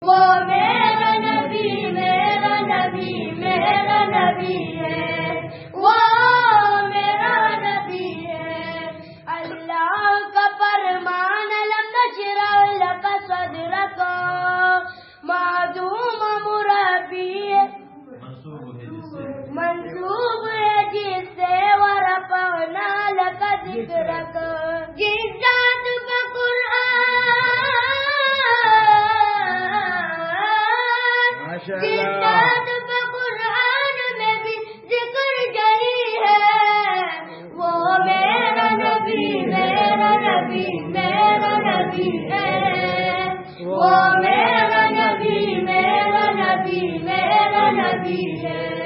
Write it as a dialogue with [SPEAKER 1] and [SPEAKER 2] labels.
[SPEAKER 1] वो मेरा नबी मेरा नबी मेरा नबी है, वो मेरा नबी है। अल्लाह का फरमान लम नशरह लका सदरक मादूम मुरब्बी मंसूब है जिससे वरफ़अना लका ज़िक्रक। जिस जात का कुरान में भी जिक्र यही है, वो मेरा नबी मेरा नबी मेरा नबी है, वो मेरा नबी मेरा नबी मेरा नबी है।